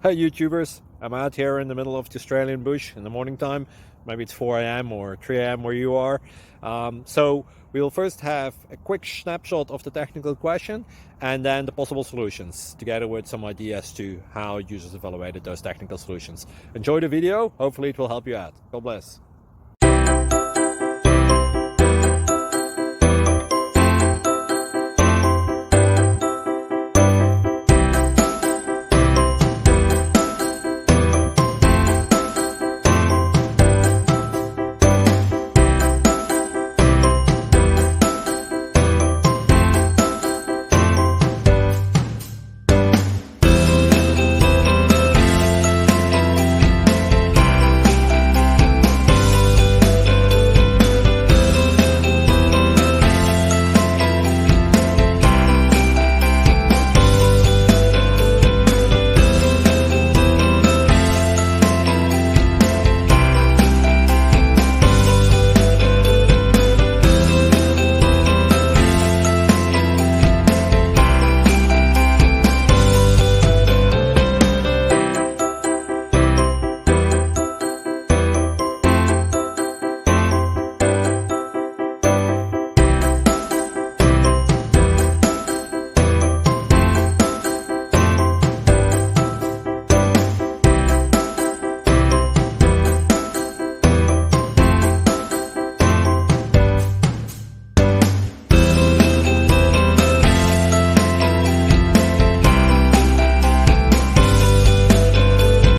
Hey YouTubers, I'm out here in the middle of the Australian bush in the morning time. Maybe it's 4 a.m. or 3 a.m. where you are. So we'll first have a quick snapshot of the technical question and then the possible solutions, together with some ideas to how users evaluated those technical solutions. Enjoy the video, hopefully it will help you out. God bless.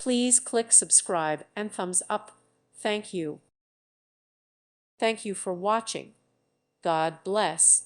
Please click subscribe and thumbs up. Thank you. Thank you for watching. God bless.